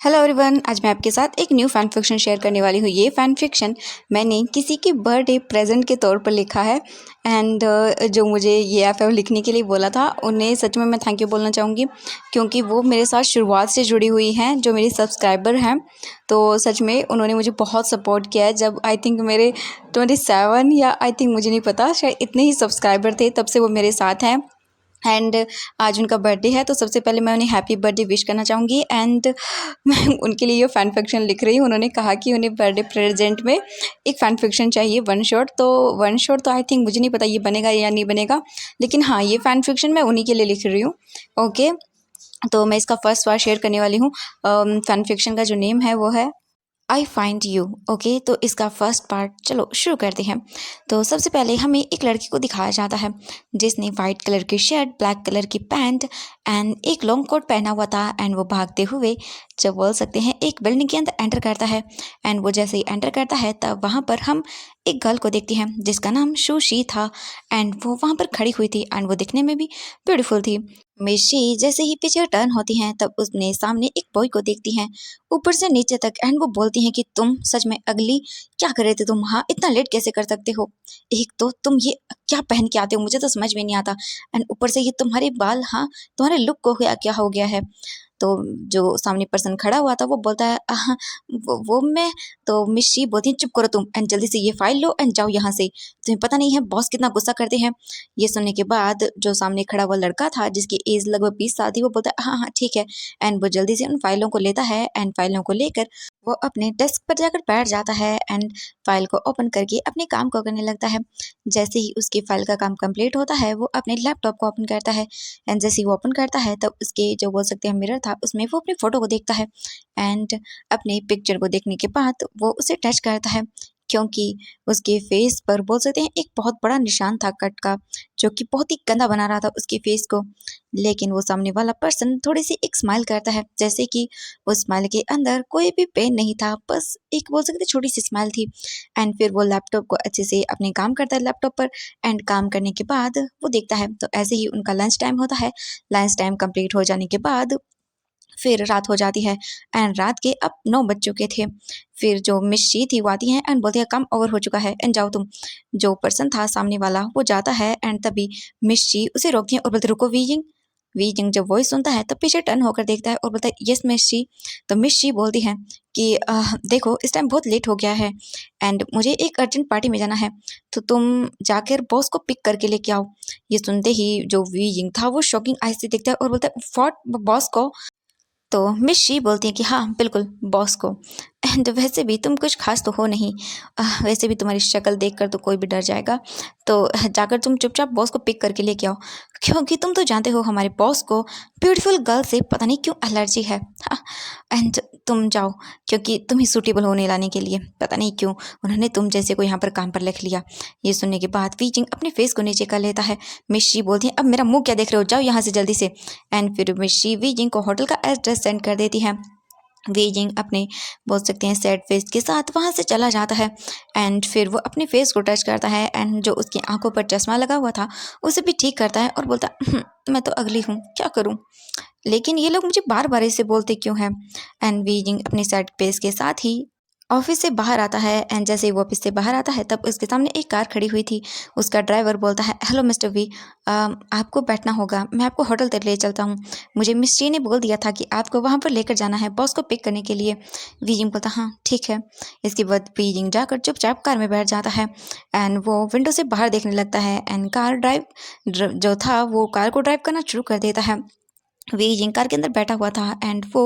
Hello everyone, आज मैं आपके साथ एक न्यू फैन फिक्शन शेयर करने वाली हूँ। ये फैन फिक्शन मैंने किसी के बर्थडे प्रेजेंट के तौर पर लिखा है एंड जो मुझे ये एफएम लिखने के लिए बोला था उन्हें सच में मैं थैंक यू बोलना चाहूँगी, क्योंकि वो मेरे साथ शुरुआत से जुड़ी हुई हैं, जो मेरी सब्सक्राइबर हैं। तो सच में उन्होंने मुझे बहुत सपोर्ट किया है। जब आई थिंक मेरे 27 या आई थिंक मुझे नहीं पता, शायद इतने ही सब्सक्राइबर थे, तब से वो मेरे साथ हैं। एंड आज उनका बर्थडे है, तो सबसे पहले मैं उन्हें हैप्पी बर्थडे विश करना चाहूँगी। एंड मैं उनके लिए ये फ़ैन फिक्शन लिख रही हूँ। उन्होंने कहा कि उन्हें बर्थडे प्रेजेंट में एक फ़ैन फिक्शन चाहिए, वन शॉट तो आई थिंक मुझे नहीं पता ये बनेगा या नहीं बनेगा, लेकिन हाँ, ये फ़ैन फिक्शन मैं उन्हीं के लिए लिख रही हूँ। ओके, तो मैं इसका फर्स्ट वार शेयर करने वाली हूँ। फ़ैन फिक्शन का जो नेम है वो है आई फाइंड यू। ओके, तो इसका फर्स्ट पार्ट चलो शुरू करते हैं। तो सबसे पहले हमें एक लड़की को दिखाया जाता है जिसने वाइट कलर की शर्ट, ब्लैक कलर की पैंट एंड एक लॉन्ग कोट पहना हुआ था। एंड वो भागते हुए, जब बोल सकते हैं, एक बिल्डिंग के अंदर एंटर करता है। एंड वो जैसे ही एंटर करता है तब वहाँ पर हम एक गर्ल को देखते हैं जिसका नाम सुशी था। एंड वो वहाँ पर खड़ी हुई थी एंड वो दिखने में भी ब्यूटीफुल थी। मिशी जैसे ही पीछे टर्न होती हैं तब उसने सामने एक बॉय को देखती हैं, ऊपर से नीचे तक। एंड वो बोलती हैं कि तुम सच में अगली क्या कर रहे थे तुम, हाँ इतना लेट कैसे कर सकते हो, एक तो तुम ये क्या पहन के आते हो, मुझे तो समझ में नहीं आता। एंड ऊपर से ये तुम्हारे बाल, हाँ तुम्हारे लुक को क्या हो गया है। तो जो सामने पर्सन खड़ा हुआ था वो बोलता है वो मैं। तो मिशी बोलती है चुप करो तुम एंड जल्दी से ये फाइल लो एंड जाओ यहाँ से, तुम्हें पता नहीं है बॉस कितना गुस्सा करते हैं। ये सुनने के बाद जो सामने खड़ा हुआ लड़का था जिसकी एज लगभग 20 साल थी, वो बोलता है हाँ हाँ ठीक है। एंड वो जल्दी से उन फाइलों को लेता है एंड फाइलों को लेकर वो अपने डेस्क पर जाकर बैठ जाता है एंड फाइल को ओपन करके अपने काम को करने लगता है। जैसे ही उसकी फाइल का काम कंप्लीट होता है वो अपने लैपटॉप को ओपन करता है। एंड जैसे ही वो ओपन करता है तब उसके जो बोल सकते हैं मिरर था उसमें वो अपनी फ़ोटो को देखता है। एंड अपनी पिक्चर को देखने के बाद वो उसे टच करता है, क्योंकि उसके फेस पर बोल सकते हैं एक बहुत बड़ा निशान था कट का, जो कि बहुत ही गंदा बना रहा था उसके फेस को। लेकिन वो सामने वाला पर्सन थोड़ी सी एक स्माइल करता है, जैसे कि उस स्माइल के अंदर कोई भी पेन नहीं था, बस एक बोल सकते छोटी सी स्माइल थी। एंड फिर वो लैपटॉप को अच्छे से अपने काम करता है लैपटॉप पर। एंड काम करने के बाद वो देखता है तो ऐसे ही उनका लंच टाइम होता है। लंच टाइम कंप्लीट हो जाने के बाद फिर रात हो जाती है एंड रात के अब 9 बज चुके थे। फिर जो मिस थी वो आती है एंड बोलती है काम ओवर हो चुका है एंड जाओ तुम। जो पर्सन था सामने वाला वो जाता है एंड तभी मिस उसे रोकती है और बोलती है रुको वीजिंग। वीजिंग जब वॉइस सुनता है तब पीछे टर्न होकर देखता है और बोलता है यस मिस। तो मिस बोलती है कि देखो इस टाइम बहुत लेट हो गया है एंड मुझे एक अर्जेंट पार्टी में जाना है, तो तुम जाकर बॉस को पिक करके लेके आओ। ये सुनते ही जो वीजिंग था वो शॉकिंग आई से देखता है और बोलता है व्हाट, बॉस को? तो मिस शी बोलती हैं कि हाँ बिल्कुल बॉस को। एंड वैसे भी तुम कुछ खास तो हो नहीं, वैसे भी तुम्हारी शक्ल देखकर तो कोई भी डर जाएगा, तो जाकर तुम चुपचाप बॉस को पिक करके लेके आओ, क्योंकि तुम तो जानते हो हमारे बॉस को ब्यूटीफुल गर्ल से पता नहीं क्यों एलर्जी है। हाँ, एंड तुम जाओ, क्योंकि तुम ही सूटेबल होने लाने के लिए पता नहीं क्यों उन्होंने तुम जैसे को यहाँ पर काम पर लिख लिया। ये सुनने के बाद वीजिंग अपने फेस को नीचे कर लेता है। मिस शी बोलती है अब मेरा मुंह क्या देख रहे हो, जाओ यहाँ से जल्दी से। एंड फिर मिस शी वीजिंग को होटल का एड्रेस सेंड कर देती है। वीजिंग अपने बोल सकते हैं सैड फेस के साथ वहाँ से चला जाता है एंड फिर वो अपने फेस को टच करता है एंड जो उसकी आंखों पर चश्मा लगा हुआ था उसे भी ठीक करता है और बोलता है मैं तो अगली हूँ क्या करूँ, लेकिन ये लोग मुझे बार बार ऐसे बोलते क्यों हैं। एंड वीजिंग अपने सैड फेस के साथ ही ऑफिस से बाहर आता है एंड जैसे ही वो ऑफिस से बाहर आता है तब उसके सामने एक कार खड़ी हुई थी। उसका ड्राइवर बोलता है हेलो मिस्टर वी, आपको बैठना होगा, मैं आपको होटल तक ले चलता हूँ। मुझे मिस जी ने बोल दिया था कि आपको वहाँ पर लेकर जाना है बॉस को पिक करने के लिए। वीजिंग बोलता हाँ ठीक है। इसके बाद वीजिंग जाकर चुपचाप कार में बैठ जाता है एंड वो विंडो से बाहर देखने लगता है एंड कार जो था वो कार को ड्राइव करना शुरू कर देता है। वीजिंग कार के अंदर बैठा हुआ था एंड वो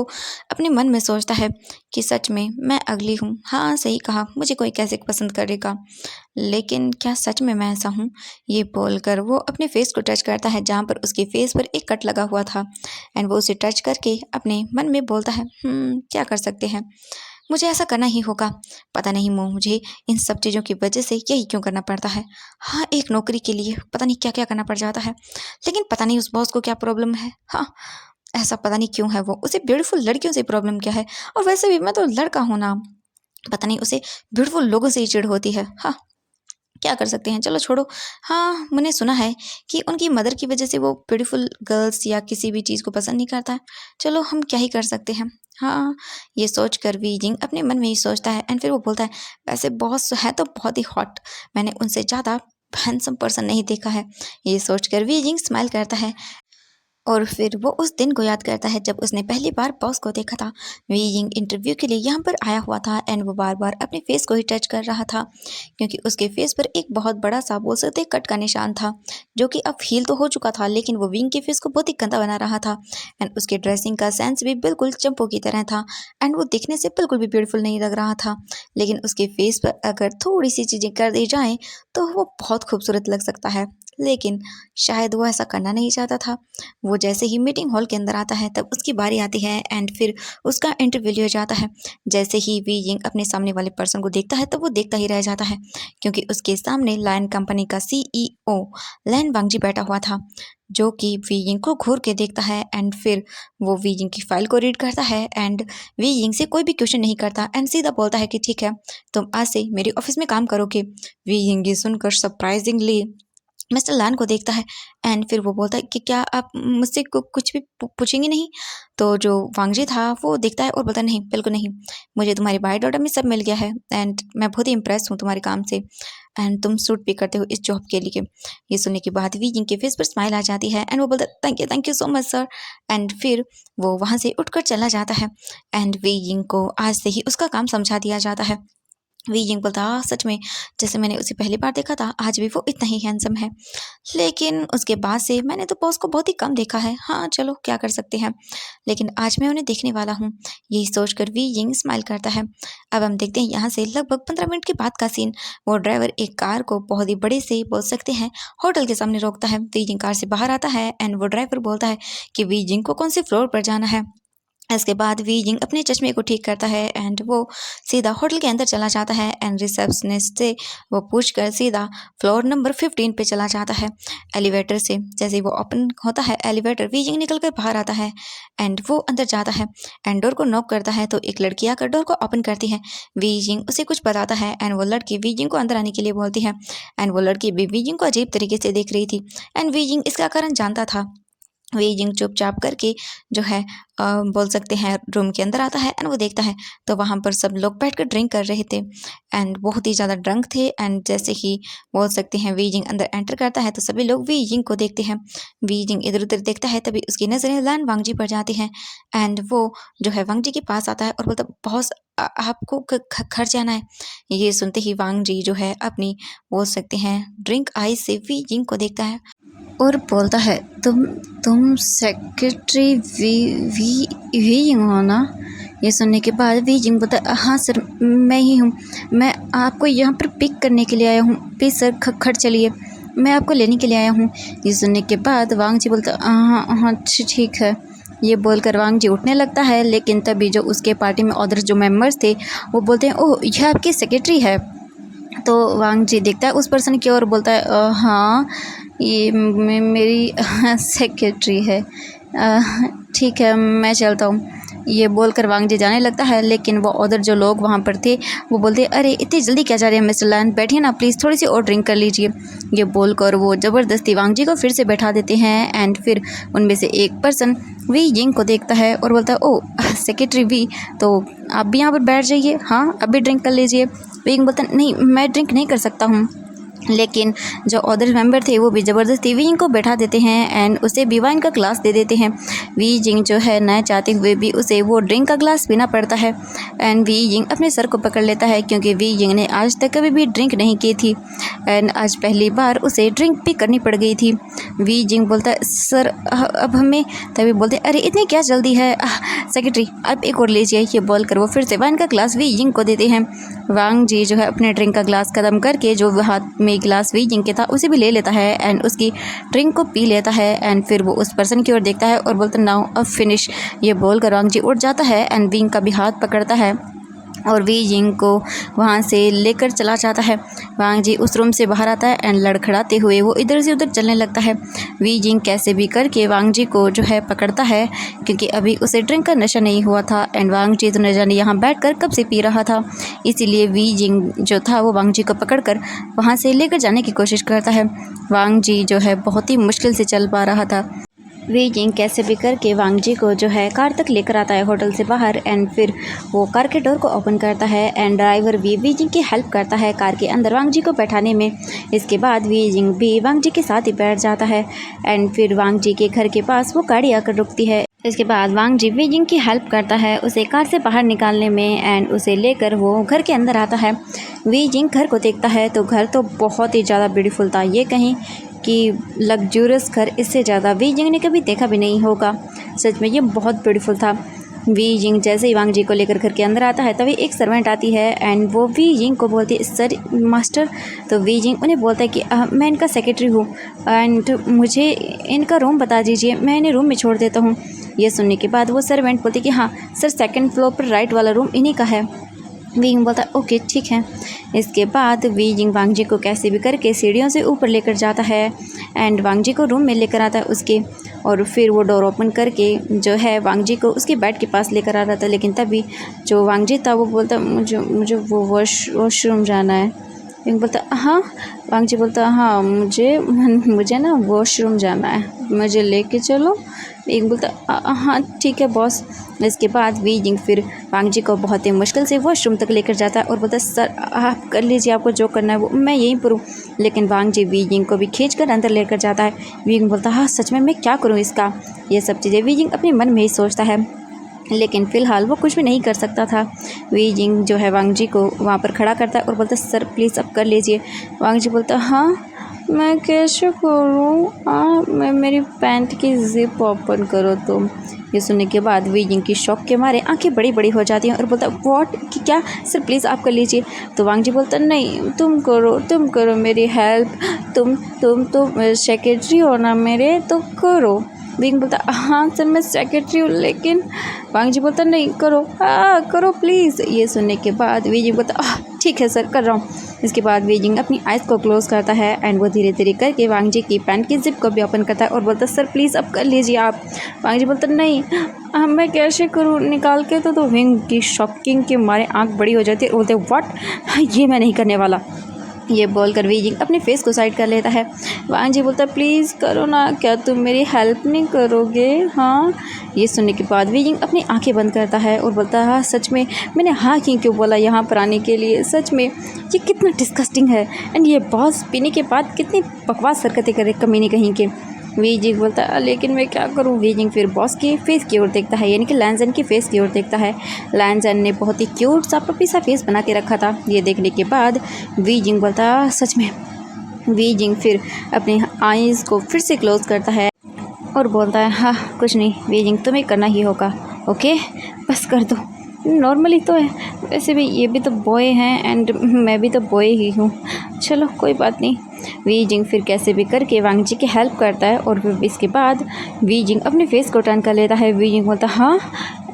अपने मन में सोचता है कि सच में मैं अगली हूँ, हाँ सही कहा, मुझे कोई कैसे पसंद करेगा, लेकिन क्या सच में मैं ऐसा हूँ? ये बोलकर वो अपने फेस को टच करता है जहाँ पर उसके फेस पर एक कट लगा हुआ था। एंड वो उसे टच करके अपने मन में बोलता है क्या कर सकते हैं, मुझे ऐसा करना ही होगा। पता नहीं मुझे इन सब चीज़ों की वजह से यही क्यों करना पड़ता है। हाँ, एक नौकरी के लिए पता नहीं क्या क्या करना पड़ जाता है, लेकिन पता नहीं उस बॉस को क्या प्रॉब्लम है। हाँ, ऐसा पता नहीं क्यों है, वो उसे ब्यूटीफुल लड़कियों से प्रॉब्लम क्या है, और वैसे भी मैं तो लड़का हूँ ना, पता नहीं उसे ब्यूटीफुल लोगों से ही चिढ़ होती है। हाँ, क्या कर सकते हैं, चलो छोड़ो। हाँ, मैंने सुना है कि उनकी मदर की वजह से वो ब्यूटीफुल गर्ल्स या किसी भी चीज़ को पसंद नहीं करता है। चलो हम क्या ही कर सकते हैं। हाँ, ये सोचकर वी जिंग अपने मन में ही सोचता है एंड फिर वो बोलता है, वैसे बॉस है तो बहुत ही हॉट, मैंने उनसे ज़्यादा हैंडसम पर्सन नहीं देखा है। ये सोचकर वी जिंग स्माइल करता है और फिर वो उस दिन को याद करता है जब उसने पहली बार बॉस को देखा था। वी यिंग इंटरव्यू के लिए यहाँ पर आया हुआ था एंड वो बार बार अपने फेस को ही टच कर रहा था क्योंकि उसके फेस पर एक बहुत बड़ा सा बोल सकते कट का निशान था जो कि अब हील तो हो चुका था, लेकिन वो विंग के फेस को बहुत ही गंदा बना रहा था। एंड उसके ड्रेसिंग का सेंस भी बिल्कुल चंपू की तरह था एंड वो दिखने से बिल्कुल भी ब्यूटीफुल नहीं लग रहा था, लेकिन उसके फेस पर अगर थोड़ी सी चीज़ें कर दी जाएँ तो वो बहुत खूबसूरत लग सकता है, लेकिन शायद वो ऐसा करना नहीं चाहता था। वो जैसे ही मीटिंग हॉल के अंदर आता है तब उसकी बारी आती है एंड फिर उसका इंटरव्यू लिया जाता है। जैसे ही वी यिंग अपने सामने वाले पर्सन को देखता है तब वो देखता ही रह जाता है क्योंकि उसके सामने लायन कंपनी का CEO लैन वांगजी बैठा हुआ था, जो कि वी यिंग को घूर के देखता है एंड फिर वो वी यिंग की फाइल को रीड करता है एंड वी यिंग से कोई भी क्वेश्चन नहीं करता एंड सीधा बोलता है कि ठीक है, तुम आज से मेरे ऑफिस में काम करोगे। वी यिंग ये सुनकर सरप्राइजिंगली मिस्टर लैन को देखता है एंड फिर वो बोलता है कि क्या आप मुझसे कुछ भी पूछेंगे नहीं। तो जो वांगजी था वो देखता है और बोलता है, नहीं बिल्कुल नहीं, मुझे तुम्हारी बायोडाटा में सब मिल गया है एंड मैं बहुत ही इम्प्रेस हूँ तुम्हारे काम से एंड तुम सूट भी करते हो इस जॉब के लिए। ये सुनने के बाद वी जिनके फेस पर स्माइल आ जाती है एंड वो बोलता है, thank you so much sir. And फिर वो वहाँ से उठकर चला जाता है एंड वी जिंग को आज से ही उसका काम समझा दिया जाता है। वी यिंग बोलता, सच में जैसे मैंने उसे पहली बार देखा था आज भी वो इतना ही हैंडसम है, लेकिन उसके बाद से मैंने तो बॉस को बहुत ही कम देखा है। हाँ चलो क्या कर सकते हैं, लेकिन आज मैं उन्हें देखने वाला हूँ। यही सोचकर वी यिंग स्माइल करता है। अब हम देखते हैं यहाँ से लगभग 15 मिनट के बाद का सीन। वो ड्राइवर एक कार को बहुत ही बड़े से बोल सकते हैं होटल के सामने रोकता है। वी यिंग कार से बाहर आता है एंड वो ड्राइवर बोलता है कि वी यिंग को कौन से फ्लोर पर जाना है। इसके बाद वी यिंग अपने चश्मे को ठीक करता है एंड वो सीधा होटल के अंदर चला जाता है एंड रिसेप्शनिस्ट से वो पूछकर सीधा फ्लोर नंबर 15 पे चला जाता है एलिवेटर से। जैसे ही वो ओपन होता है एलिवेटर, वी यिंग निकल कर बाहर आता है एंड वो अंदर जाता है एंड डोर को नॉक करता है तो एक लड़की आकर डोर को ओपन करती है। वी यिंग उसे कुछ बताता है एंड वो लड़की वी यिंग को अंदर आने के लिए बोलती है एंड वो लड़की भी वी यिंग को अजीब तरीके से देख रही थी एंड वी यिंग इसका कारण जानता था। वे यिंग चुपचाप करके जो है बोल सकते हैं रूम के अंदर आता है एंड वो देखता है तो वहाँ पर सब लोग बैठकर ड्रिंक कर रहे थे एंड बहुत ही ज़्यादा ड्रंक थे एंड जैसे ही बोल सकते हैं वी यिंग अंदर एंटर करता है तो सभी लोग वी यिंग को देखते हैं। वी यिंग इधर उधर देखता है तभी उसकी नज़रें लैन वांगजी पर जाती हैं एंड वो जो है वांगजी के पास आता है और बोलता, बॉस आपको घर जाना है। ये सुनते ही वांगजी जो है अपनी बोल सकते हैं ड्रिंक आई से वी यिंग को देखता है और बोलता है, तुम सेक्रेटरी वी वी वी यिंग हो ना। ये सुनने के बाद वी यिंग बोलता, हाँ सर मैं ही हूँ, मैं आपको यहाँ पर पिक करने के लिए आया हूँ, प्लीज़ सर खड़ चलिए, मैं आपको लेने के लिए आया हूँ। ये सुनने के बाद वांगजी बोलता, हाँ हाँ ठीक है। ये बोलकर वांगजी उठने लगता है, लेकिन तभी जो उसके पार्टी में अदर जो मेंबर्स थे वो बोलते हैं, ओह यह आपकी सेक्रेटरी है। तो वांगजी देखता है उस पर्सन की ओर, बोलता है, हाँ ये मेरी सेक्रेटरी है, ठीक है मैं चलता हूँ। ये बोलकर वांगजी जाने लगता है, लेकिन वो उधर जो लोग वहाँ पर थे वो बोलते, अरे इतनी जल्दी क्या जा रहे हैं मिस्टर लैन, बैठिए ना प्लीज़, थोड़ी सी और ड्रिंक कर लीजिए। ये बोलकर वो ज़बरदस्ती वांगजी को फिर से बैठा देते हैं एंड फिर उनमें से एक पर्सन वी यिंग को देखता है और बोलता है, ओह सेक्रेटरी वी, तो आप भी यहाँ पर बैठ जाइए, हाँ अभी ड्रिंक कर लीजिए। वी यिंग बोलता, नहीं मैं ड्रिंक नहीं कर सकता हूँ, लेकिन जो अदर मेंबर थे वो भी ज़बरदस्ती वी यिंग को बैठा देते हैं एंड उसे भी वाइन का ग्लास दे देते हैं। वी यिंग जो है न चाहते हुए भी उसे वो ड्रिंक का ग्लास पीना पड़ता है एंड वी यिंग अपने सर को पकड़ लेता है क्योंकि वी यिंग ने आज तक कभी भी ड्रिंक नहीं की थी एंड आज पहली बार उसे ड्रिंक भी करनी पड़ गई थी। वी यिंग बोलता है, सर अब हमें, तभी बोलते, अरे इतनी क्या जल्दी है सेक्रेटरी, अब एक और लीजिए। ये बोलकर वो फिर से वाइन का ग्लास वी यिंग को देते हैं। वांगजी जो है अपने ड्रिंक का ग्लास ख़त्म करके जो हाथ में गिलास वी यिंग के था उसे भी ले लेता है एंड उसकी ड्रिंक को पी लेता है एंड फिर वो उस पर्सन की ओर देखता है और बोलता, नाउ अब फिनिश। ये बोलकर वांगजी उठ जाता है एंड वी यिंग का भी हाथ पकड़ता है और वी यिंग को वहाँ से लेकर चला जाता है। वांगजी उस रूम से बाहर आता है एंड लड़खड़ाते हुए वो इधर से उधर चलने लगता है। वी यिंग कैसे भी करके वांगजी को जो है पकड़ता है क्योंकि अभी उसे ड्रिंक का नशा नहीं हुआ था एंड वांगजी तो न जाने यहाँ बैठकर कब से पी रहा था, इसीलिए वी यिंग जो था वो वांगजी को पकड़कर वहाँ से लेकर जाने की कोशिश करता है। वांगजी जो है बहुत ही मुश्किल से चल पा रहा था वी जिंग कैसे भी करके वांग जी को जो है कार तक लेकर आता है होटल से बाहर एंड फिर वो कार के डोर को ओपन करता है एंड ड्राइवर भी वी जिंग की हेल्प करता है कार के अंदर वांग जी को बैठाने में। इसके बाद वी जिंग भी वांग जी के साथ ही बैठ जाता है एंड फिर वांग जी के घर के पास वो गाड़ी आकर रुकती है। इसके बाद वांग जी वी जिंग की हेल्प करता है उसे कार से बाहर निकालने में एंड उसे लेकर वो घर के अंदर आता है। वी जिंग घर को देखता है तो घर तो बहुत ही ज़्यादा ब्यूटीफुल था, ये कहीं कि लग्जूरियस घर इससे ज़्यादा वी जिंग ने कभी देखा भी नहीं होगा। सच में ये बहुत ब्यूटीफुल था। वी जिंग जैसे ही वांग जी को लेकर घर के अंदर आता है तभी एक सर्वेंट आती है एंड वो वी जिंग को बोलती है सर मास्टर। तो वी जिंग उन्हें बोलता है कि मैं इनका सेक्रेटरी हूँ एंड मुझे इनका रूम बता दीजिए, मैं इन्हें रूम में छोड़ देता हूँ। ये सुनने के बाद वो सर्वेंट बोलती है कि हाँ सर, सेकंड फ्लोर पर राइट वाला रूम इन्हीं का है। वी जिंग बोलता है ओके ठीक है। इसके बाद वी जिंग वांग जी को कैसे भी करके सीढ़ियों से ऊपर लेकर जाता है एंड वांग जी को रूम में लेकर आता है उसके, और फिर वो डोर ओपन करके जो है वांग जी को उसके बेड के पास लेकर आ रहा था। लेकिन तभी जो वांग जी था वो बोलता मुझे मुझे वो वॉशरूम जाना है। जिंग बोलता हाँ। वांग जी बोलता हाँ मुझे ना वॉशरूम जाना है, मुझे लेके चलो। जिंग बोलता हाँ ठीक है बॉस। इसके बाद वी जिंग फिर वांग जी को बहुत ही मुश्किल से वॉशरूम तक लेकर जाता है और बोलता सर आप कर लीजिए, आपको जो करना है वो, मैं यहीं पर हूँ। लेकिन वांग जी वी जिंग को भी खींच कर अंदर लेकर जाता है। वी जिंग बोलता हाँ सच में मैं क्या करूँ इसका, ये सब चीज़ें वी जिंग अपने मन में ही सोचता है, लेकिन फ़िलहाल वो कुछ भी नहीं कर सकता था। वी जिंग जो है वांग जी को वहाँ पर खड़ा करता है और बोलता सर प्लीज़ अब कर लीजिए। वांग जी बोलता हाँ मैं कैसे करूँ, मैं मेरी पैंट की ज़िप ओपन करो तुम। ये सुनने के बाद वी जिंग की शौक के मारे आंखें बड़ी बड़ी हो जाती हैं और बोलता व्हाट कि क्या सर प्लीज़ आप कर लीजिए। तो वांग जी बोलता नहीं तुम करो मेरी हेल्प, तुम सेक्रेटरी हो ना मेरे, तो करो। वी जिंग बोलता हाँ सर मैं सेक्रेटरी हूँ, लेकिन वांग जी बोलता नहीं करो प्लीज़। ये सुनने के बाद वी जिंग बोलता ठीक है सर कर रहा हूँ। इसके बाद वी जिंग अपनी आइज़ को क्लोज़ करता है एंड वो धीरे धीरे करके वांग जी की पैंट की जिप को भी ओपन करता है और बोलता सर प्लीज़ अब कर लीजिए आप। वांग जी बोलता नहीं मैं कैसे करूँ निकाल के, तो विंग की शॉकिंग के मारे आंख बड़ी हो जाती है और बोलते व्हाट, ये मैं नहीं करने वाला। ये बोलकर वी जिंग अपने फेस को साइड कर लेता है। वांग जी बोलता प्लीज़ करो ना, क्या तुम मेरी हेल्प नहीं करोगे हाँ। ये सुनने के बाद वी जिंग अपनी आंखें बंद करता है और बोलता है हाँ सच में मैंने हाँ क्यों बोला यहाँ पर आने के लिए, सच में ये कितना डिस्गस्टिंग है एंड ये बॉस पीने के बाद कितनी बकवास हरकतें करे कमीने कहीं के। वी जिंग बोलता है लेकिन मैं क्या करूं। वी जिंग फिर बॉस के फेस की ओर देखता है, यानी कि लैंजन के फेस की ओर देखता है। लैंजन ने बहुत ही क्यूट सा पपी सा फेस बना के रखा था। ये देखने के बाद वी जिंग बोलता है सच में। वी जिंग फिर अपनी आईज़ को फिर से क्लोज करता है और बोलता है हाँ कुछ नहीं वी जिंग, तुम्हें करना ही होगा, ओके बस कर दो। नॉर्मली तो है, वैसे भी ये भी तो बॉय हैं एंड मैं भी तो बॉय ही हूँ, चलो कोई बात नहीं। वी जिंग फिर कैसे भी करके वांग जी की हेल्प करता है और फिर इसके बाद वी जिंग अपने फेस को टर्न कर लेता है। वी जिंग बोलता हाँ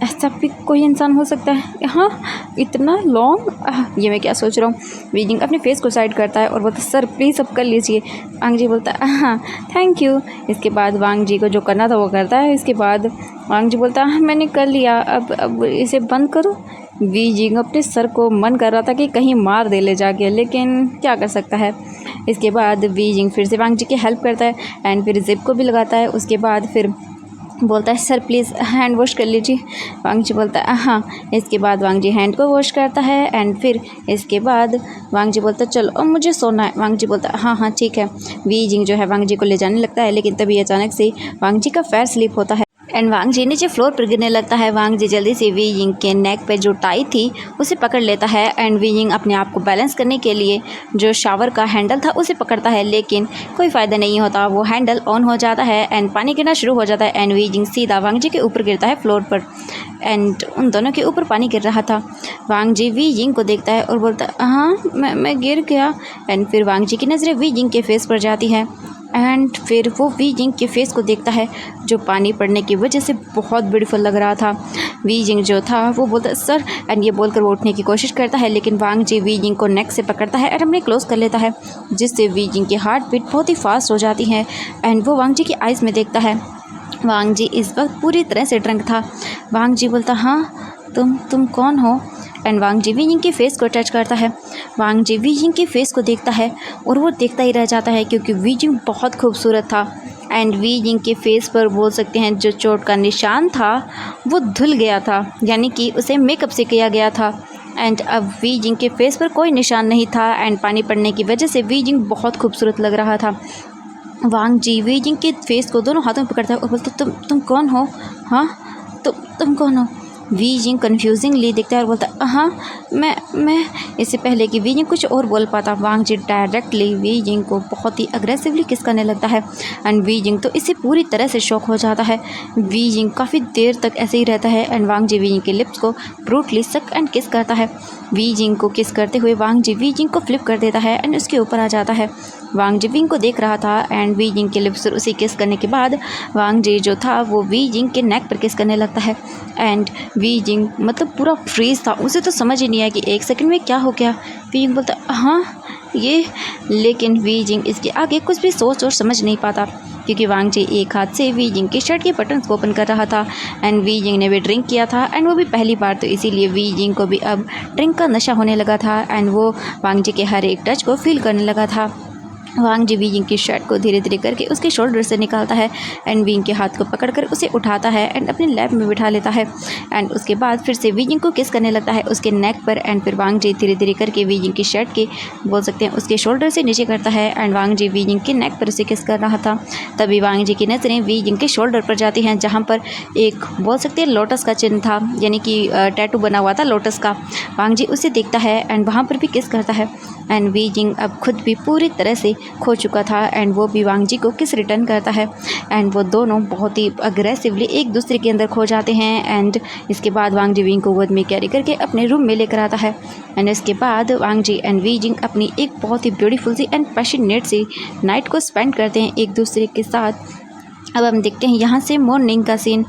ऐसा भी कोई इंसान हो सकता है, हाँ इतना लॉन्ग, ये मैं क्या सोच रहा हूँ। वी जिंग अपने फेस को साइड करता है और बोलता सर प्लीज़ अब कर लीजिए। वांग जी बोलता हाँ थैंक यू। इसके बाद वांग जी को जो करना था वो करता है। इसके बाद वांग जी बोलता हाँ मैंने कर लिया, अब इसे बंद करो। वी जिंग अपने सर को मन कर रहा था कि कहीं मार दे ले जाके, लेकिन क्या कर सकता है। इसके बाद वी जिंग फिर से वांग जी की हेल्प करता है एंड फिर जिप को भी लगाता है। उसके बाद फिर बोलता है सर प्लीज़ हैंड वॉश कर लीजिए। वांग जी बोलता है हाँ। इसके बाद वांग जी हैंड को वॉश करता है एंड फिर इसके बाद वांग जी बोलता है चलो अब मुझे सोना है। वांग जी बोलता है हाँ ठीक है। वी जिंग जो है वांग जी को ले जाने लगता है, लेकिन तभी अचानक से वांग जी का पैर स्लिप होता है एंड वांग जी नीचे फ्लोर पर गिरने लगता है। वांग जी जल्दी से वी जिंग के नेक पे जो टाई थी उसे पकड़ लेता है एंड वी जिंग अपने आप को बैलेंस करने के लिए जो शावर का हैंडल था उसे पकड़ता है, लेकिन कोई फ़ायदा नहीं होता। वो हैंडल ऑन हो जाता है एंड पानी गिरना शुरू हो जाता है एंड वी जिंग सीधा वांग जी के ऊपर गिरता है फ्लोर पर एंड उन दोनों के ऊपर पानी गिर रहा था। वांग जी वी जिंग को देखता है और बोलता है हाँ मैं गिर गया एंड फिर वांग जी की नज़रें वी जिंग के फेस पर जाती है एंड फिर वो वी जिंग के फेस को देखता है जो पानी पड़ने की वजह से बहुत ब्यूटीफुल लग रहा था। वी जिंग जो था वो बोलता सर एंड ये बोलकर वो उठने की कोशिश करता है, लेकिन वांग जी वी जिंग को नेक से पकड़ता है एंड अपने क्लोज कर लेता है, जिससे वी जिंग की हार्ट बीट बहुत ही फास्ट हो जाती है एंड वो वांग जी की आइज़ में देखता है। वांग जी इस वक्त पूरी तरह से ड्रंक था। वांग जी बोलता हाँ तुम कौन हो एंड वांग जी वी जिंग के फेस को टच करता है। वांग जी वी जिंग के फेस को देखता है और वो देखता ही रह जाता है क्योंकि वी जिंग बहुत खूबसूरत था। एंड वी जिंग के फेस पर बोल सकते हैं जो चोट का निशान था वो धुल गया था, यानी कि उसे मेकअप से किया गया था। एंड अब वी जिंग के फेस पर कोई निशान नहीं था एंड पानी पड़ने की वजह से वी जिंग बहुत खूबसूरत लग रहा था। वांग जी वी जिंग के फेस को दोनों हाथों में पकड़ता है और बोलता तुम कौन हो? हाँ, तुम कौन हो? वी जिंग कन्फ्यूजिंगली देखता है और बोलता हाँ मैं। इससे पहले कि वी जिंग कुछ और बोल पाता, वांग जी डायरेक्टली वी जिंग को बहुत ही अग्रेसिवली किस करने लगता है एंड वी जिंग तो इससे पूरी तरह से शॉक हो जाता है। वी जिंग काफ़ी देर तक ऐसे ही रहता है एंड वांग जी वी जिंग के लिप्स को ब्रूटली सक एंड किस करता है। वी जिंग को किस करते हुए वांग जी वी जिंग को फ्लिप कर देता है एंड उसके ऊपर आ जाता है। वांग जी विंग को देख रहा था एंड वी जिंग के लिप्स पर उसे किस करने के बाद वांग जी जो था वो वी जिंग के नेक पर किस करने लगता है एंड वी जिंग मतलब पूरा फ्रीज था, उसे तो समझ ही नहीं आया कि एक सेकंड में क्या हो गया। वी जिंग बोलता हाँ ये, लेकिन वी जिंग इसके आगे कुछ भी सोच और समझ नहीं पाता क्योंकि वांग जी एक हाथ से वी जिंग के शर्ट के बटन्स को ओपन कर रहा था एंड वी जिंग ने भी ड्रिंक किया था एंड वो भी पहली बार, तो इसीलिए वी जिंग को भी अब ड्रिंक का नशा होने लगा था एंड वो वांग जी के हर एक टच को फील करने लगा था। वांग जी वी जिंग की शर्ट को धीरे धीरे करके उसके शोल्डर से निकालता है एंड वी जिंग के हाथ को पकड़कर उसे उठाता है एंड अपने लैब में बिठा लेता है एंड उसके बाद फिर से वी जिंग को किस करने लगता है उसके नेक पर एंड फिर वांग जी धीरे धीरे करके वी जिंग की शर्ट के बोल सकते हैं उसके शोल्डर से नीचे करता है एंड वांग जी वी जिंग के नेक पर उसे किस कर रहा था। तभी वांग जी की नज़रें वी जिंग के शोल्डर पर जाती हैं जहाँ पर एक बोल सकते हैं लोटस का चिन्ह था, यानी कि टैटू बना हुआ था लोटस का। वांग जी उसे देखता है एंड वहाँ पर भी किस करता है एंड वी जिंग अब खुद भी पूरी तरह से खो चुका था एंड वो भी वांग जी को किस रिटर्न करता है एंड वो दोनों बहुत ही अग्रेसिवली एक दूसरे के अंदर खो जाते हैं एंड इसके बाद वांग जी विंग को गोद में कैरी करके अपने रूम में लेकर आता है एंड इसके बाद वांग जी एंड वी जिंग अपनी एक बहुत ही ब्यूटीफुल सी एंड पैशनेट सी नाइट को स्पेंड करते हैं एक दूसरे के साथ। अब हम देखते हैं यहाँ से मॉर्निंग का सीन।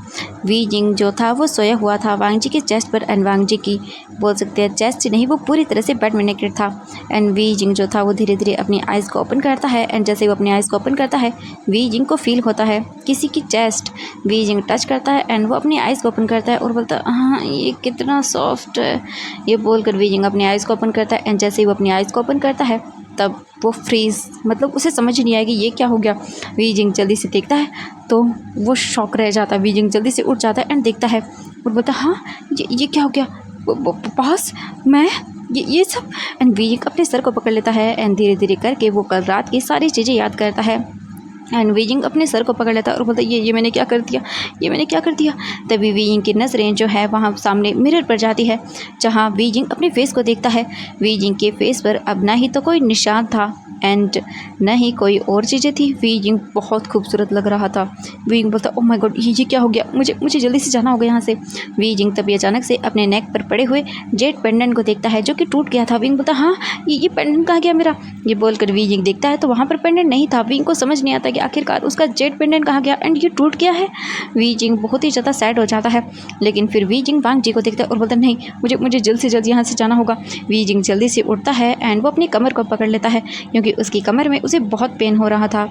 वी जिंग जो था वो सोया हुआ था वांग जी के चेस्ट पर एंड वांग जी की बोल सकते हैं चेस्ट नहीं, वो पूरी तरह से बेड में नेकेड था एंड वी जिंग जो था वो धीरे धीरे अपनी आइज़ को ओपन करता है एंड जैसे वो अपनी आइज़ को ओपन करता है वी जिंग को फील होता है किसी की चेस्ट। वी जिंग टच करता है एंड वो अपनी आइज़ को ओपन करता है और बोलता है हाँ ये कितना सॉफ्ट है, ये बोलकर वी जिंग अपनी आइज़ को ओपन करता है एंड जैसे ही वो अपनी आइज़ को ओपन करता है तब वो फ्रीज, मतलब उसे समझ ही नहीं आया कि ये क्या हो गया। वी जिंग जल्दी से देखता है तो वो शॉक रह जाता है। वी जिंग जल्दी से उठ जाता है एंड देखता है और बोलता है हाँ ये क्या हो गया बॉस, मैं ये सब। एंड वी जिंग अपने सर को पकड़ लेता है एंड धीरे धीरे करके वो कल रात की सारी चीज़ें याद करता है एंड वी जिंग अपने सर को पकड़ लेता है और बोलता है ये मैंने क्या कर दिया, ये मैंने क्या कर दिया। तभी वी जिंग की नज़रें जो है वहाँ सामने मिरर पर जाती है जहाँ वी जिंग अपने फेस को देखता है। वी जिंग के फेस पर अब ना ही तो कोई निशान था एंड न ही कोई और चीज़ें थी। वी जिंग बहुत खूबसूरत लग रहा था। वी जिंग बोलता ओह माय गॉड ये क्या हो गया, मुझे जल्दी से जाना होगा यहाँ से। वी जिंग तभी अचानक से अपने नेक पर पड़े हुए जेड पेंडेंट को देखता है जो कि टूट गया था। वी जिंग बोलता हाँ ये पेंडेंट कहाँ गया मेरा, ये बोलकर वी जिंग देखता है तो वहाँ पर पेंडेंट नहीं था। वी जिंग को समझ नहीं आता कि आखिरकार उसका जेड पेंडेंट कहाँ गया एंड ये टूट गया है। वी जिंग बहुत ही ज़्यादा सैड हो जाता है, लेकिन फिर वी जिंग वांग जी को देखता है और बोलता नहीं मुझे जल्द से जल्द यहाँ से जाना होगा। वी जिंग जल्दी से उठता है एंड वो अपनी कमर को पकड़ लेता है क्योंकि उसकी कमर में उसे बहुत पेन हो रहा था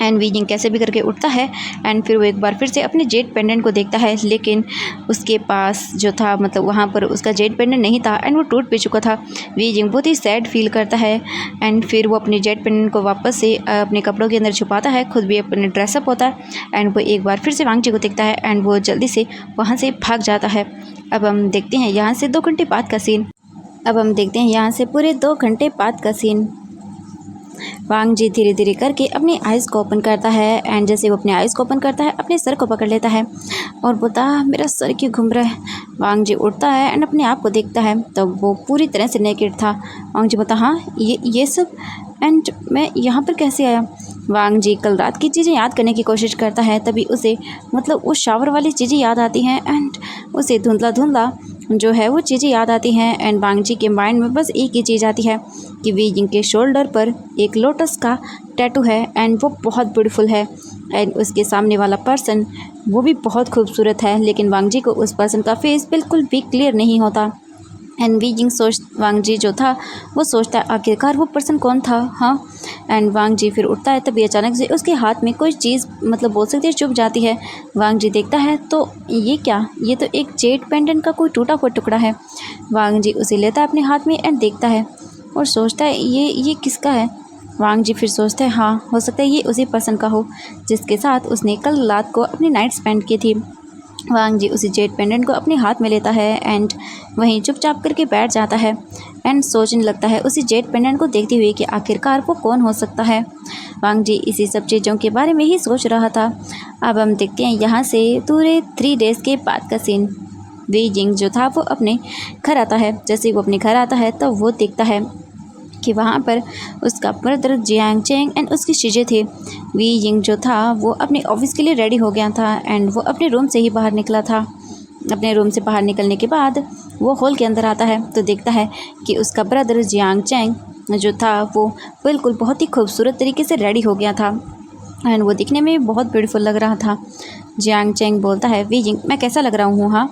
एंड वी जिंग कैसे भी करके उठता है एंड फिर वो एक बार फिर से अपने जेड पेंडेंट को देखता है, लेकिन उसके पास जो था मतलब वहाँ पर उसका जेड पेंडेंट नहीं था एंड वो टूट भी चुका था। वी जिंग बहुत ही सैड फील करता है एंड फिर वो अपने जेड पेंडेंट को वापस से अपने कपड़ों के अंदर छुपाता है, खुद भी अपने ड्रेसअप होता है एंड वो एक बार फिर से वांग जी को देखता है एंड वो जल्दी से वहाँ से भाग जाता है। अब हम देखते हैं यहाँ से 2 घंटे बाद का सीन। अब हम देखते हैं यहाँ से पूरे 2 घंटे बाद का सीन। वांग जी धीरे धीरे करके अपनी आइज़ को ओपन करता है एंड जैसे वो अपने आइज़ को ओपन करता है अपने सर को पकड़ लेता है और बोलता मेरा सर क्यों घूम रहा है। वांग जी उठता है एंड अपने आप को देखता है तो वो पूरी तरह से नेकेड था। वांग जी बोलता हाँ ये सब एंड मैं यहाँ पर कैसे आया। वांग जी कल रात की चीज़ें याद करने की कोशिश करता है, तभी उसे मतलब उस शावर वाली चीज़ें याद आती हैं एंड उसे धुंधला धुंधला जो है वो चीज़ें याद आती हैं एंड वांग जी के माइंड में बस एक ही चीज़ आती है कि वी जिंग के शोल्डर पर एक लोटस का टैटू है एंड वो बहुत ब्यूटीफुल है एंड उसके सामने वाला पर्सन वो भी बहुत खूबसूरत है, लेकिन वांग जी को उस पर्सन का फेस बिल्कुल भी क्लियर नहीं होता एंड वी जिंग वांग जी जो था वो सोचता है आखिरकार वो पर्सन कौन था। हाँ एंड वांग जी फिर उठता है, तभी अचानक से उसके हाथ में कोई चीज़ मतलब बोल सकते हैं चुभ जाती है। वांग जी देखता है तो ये क्या, ये तो एक जेड पेंडेंट का कोई टूटा हुआ टुकड़ा है। वांग जी उसे लेता है अपने हाथ में एंड देखता है और सोचता है ये किसका है। वांग जी फिर सोचते हैं हाँ हो सकता है ये उसी पर्सन का हो जिसके साथ उसने कल रात को अपनी नाइट स्पेंड की थी। वांग जी उसी जेड पेंडेंट को अपने हाथ में लेता है एंड वहीं चुपचाप करके बैठ जाता है एंड सोचने लगता है उसी जेड पेंडेंट को देखते हुए कि आखिरकार वो कौन हो सकता है। वांग जी इसी सब चीज़ों के बारे में ही सोच रहा था। अब हम देखते हैं यहाँ से पूरे 3 डेज़ के बाद का सीन। वी जिंग जो था वो अपने घर आता है। जैसे ही वो अपने घर आता है तो वो देखता है कि वहाँ पर उसका ब्रदर जियांग चेंग एंड उसकी चीज़ें थे। वी यिंग जो था वो अपने ऑफिस के लिए रेडी हो गया था एंड वो अपने रूम से ही बाहर निकला था। अपने रूम से बाहर निकलने के बाद वो हॉल के अंदर आता है तो देखता है कि उसका ब्रदर जियांग चेंग जो था वो बिल्कुल बहुत ही खूबसूरत तरीके से रेडी हो गया था एंड वो दिखने में बहुत ब्यूटीफुल लग रहा था। जियांग चेंग बोलता है वी यिंग मैं कैसा लग रहा हूँ हाँ,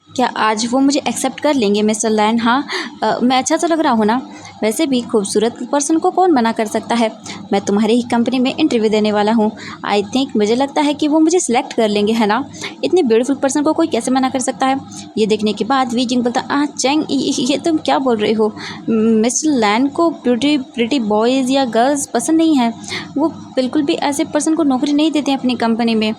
क्या आज वो मुझे एक्सेप्ट कर लेंगे मिस्टर लैन? हाँ मैं अच्छा तो लग रहा हूँ ना? वैसे भी खूबसूरत पर्सन को कौन मना कर सकता है। मैं तुम्हारी ही कंपनी में इंटरव्यू देने वाला हूँ। आई थिंक मुझे लगता है कि वो मुझे सिलेक्ट कर लेंगे, है ना? इतने ब्यूटीफुल पर्सन को कोई कैसे मना कर सकता है। ये देखने के बाद वी जिंग बोलता चैंग ये तुम क्या बोल रहे हो? मिस्टर लैन को प्रिटी बॉयज़ या गर्ल्स पसंद नहीं है। वो बिल्कुल भी ऐसे पर्सन को नौकरी नहीं देते हैं अपनी कंपनी में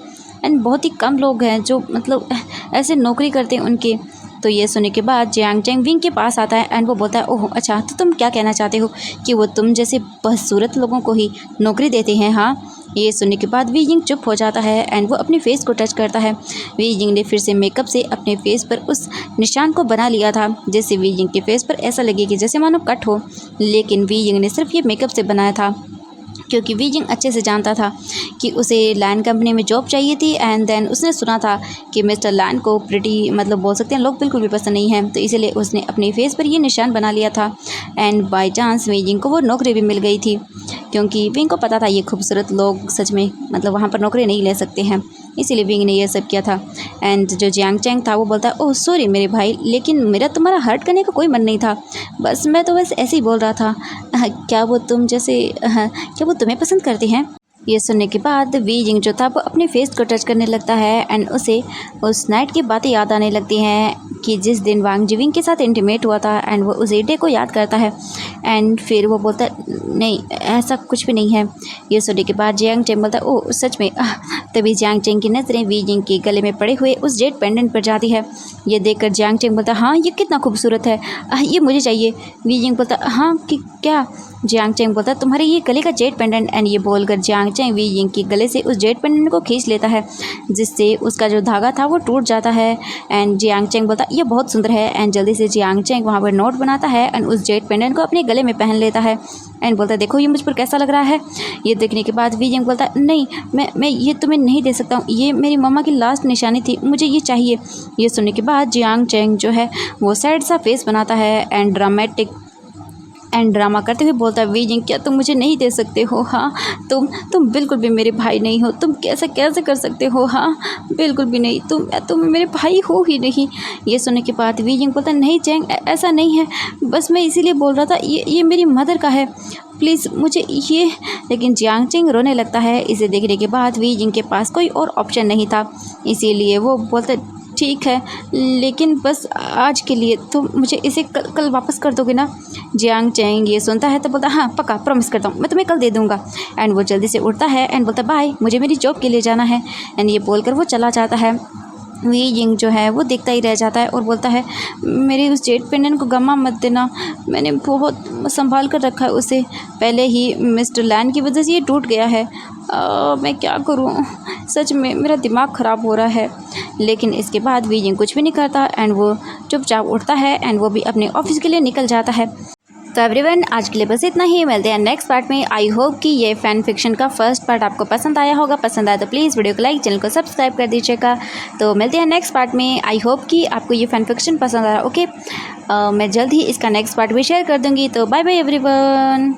एंड बहुत ही कम लोग हैं जो मतलब ऐसे नौकरी करते हैं उनकी। तो ये सुनने के बाद जियांग चेंग विंग के पास आता है एंड वो बोलता है ओह अच्छा तो तुम क्या कहना चाहते हो कि वो तुम जैसे बदसूरत लोगों को ही नौकरी देते हैं हाँ। ये सुनने के बाद वी यिंग चुप हो जाता है एंड वो अपने फेस को टच करता है। वी यिंग ने फिर से मेकअप से अपने फेस पर उस निशान को बना लिया था जैसे वी यिंग के फेस पर ऐसा लगे कि जैसे मानो कट हो, लेकिन वी यिंग ने सिर्फ ये मेकअप से बनाया था क्योंकि वी जिंग अच्छे से जानता था कि उसे लैन कंपनी में जॉब चाहिए थी एंड देन उसने सुना था कि मिस्टर लैन को प्रिटी मतलब बोल सकते हैं लोग बिल्कुल भी पसंद नहीं है, तो इसीलिए उसने अपने फेस पर ये निशान बना लिया था एंड बाय चांस वी जिंग को वो नौकरी भी मिल गई थी क्योंकि विंग को पता था ये खूबसूरत लोग सच में मतलब वहाँ पर नौकरी नहीं ले सकते हैं, इसीलिए विंग ने यह सब किया था। एंड जो जियांग चेंग था वो बोलता है ओह सॉरी मेरे भाई, लेकिन मेरा तुम्हारा हर्ट करने का कोई मन नहीं था, बस मैं तो बस ऐसे ही बोल रहा था। क्या वो तुम जैसे क्या वो तुम्हें पसंद करते हैं? ये सुनने के बाद वी जिंग जो था वो अपने फेस को टच करने लगता है एंड उसे उस नाइट की बातें याद आने लगती हैं कि जिस दिन वांग जिविंग के साथ इंटीमेट हुआ था एंड वो उस डे को याद करता है एंड फिर वो बोलता है नहीं ऐसा कुछ भी नहीं है। ये सुनने के बाद जियांग चेंग बोलता है ओह सच में। तभी जियांग चेंग की नज़रें वी जिंग के गले में पड़े हुए उस जेड पेंडेंट पर जाती है। ये देखकर जियांग चेंग बोलता है हाँ ये कितना खूबसूरत है, ये मुझे चाहिए। वी जिंग बोलता है हाँ कि क्या? जियांग चेंग बोलता है तुम्हारे ये गले का जेड पेंडेंट एंड ये बोलकर जियांग चेंग वी यिंग के गले से उस जेड पेंडेंट को खींच लेता है जिससे उसका जो धागा था वो टूट जाता है एंड जियांग चेंग बोलता है ये बहुत सुंदर है एंड जल्दी से जियांग चेंग वहाँ पर नोट बनाता है एंड उस जेड पेंडेंट को अपने गले में पहन लेता है एंड बोलता है देखो ये मुझ पर कैसा लग रहा है। ये देखने के बाद वी यिंग बोलता है नहीं मैं ये तुम्हें नहीं दे सकता हूँ, ये मेरी मम्मा की लास्ट निशानी थी, मुझे ये चाहिए। ये सुनने के बाद जियांग चेंग जो है वो सैड सा फेस बनाता है एंड ड्रामा करते हुए बोलता है वी जिंग क्या तुम मुझे नहीं दे सकते हो? हाँ तुम बिल्कुल भी मेरे भाई नहीं हो, तुम कैसे कर सकते हो? हाँ बिल्कुल भी नहीं, तुम मेरे भाई हो ही नहीं। ये सुनने के बाद वी जिंग बोलता है नहीं चेंग ऐसा नहीं है, बस मैं इसीलिए बोल रहा था ये मेरी मदर का है, प्लीज़ मुझे ये। लेकिन जियांग चेंग रोने लगता है। इसे देखने के बाद वी जिंग के पास कोई और ऑप्शन नहीं था, इसीलिए वो बोलता ठीक है लेकिन बस आज के लिए तो मुझे इसे कल वापस कर दोगे ना? जियांग चेंग ये सुनता है तो बोलता हाँ पक्का प्रॉमिस करता हूँ मैं तुम्हें कल दे दूँगा। एंड वो जल्दी से उठता है एंड बोलता बाय मुझे मेरी जॉब के लिए जाना है एंड ये बोलकर वो चला जाता है। वी यिंग जो है वो देखता ही रह जाता है और बोलता है मेरी उस जेड पेंडेंट को गमा मत देना, मैंने बहुत संभाल कर रखा है उसे, पहले ही मिस्टर लैन की वजह से ये टूट गया है। मैं क्या करूं, सच में मेरा दिमाग ख़राब हो रहा है। लेकिन इसके बाद वी यिंग कुछ भी नहीं करता एंड वो चुपचाप उठता है एंड वो भी अपने ऑफिस के लिए निकल जाता है। तो एवरीवन आज के लिए बस इतना ही, मिलते हैं नेक्स्ट पार्ट में। आई होप कि ये फैन फिक्शन का फर्स्ट पार्ट आपको पसंद आया होगा, पसंद आया तो प्लीज़ वीडियो को लाइक चैनल को सब्सक्राइब कर दीजिएगा। तो मिलते हैं नेक्स्ट पार्ट में। आई होप कि आपको ये फैन फिक्शन पसंद आया। ओके मैं जल्द ही इसका नेक्स्ट पार्ट भी शेयर कर दूँगी। तो बाय बाय एवरीवन।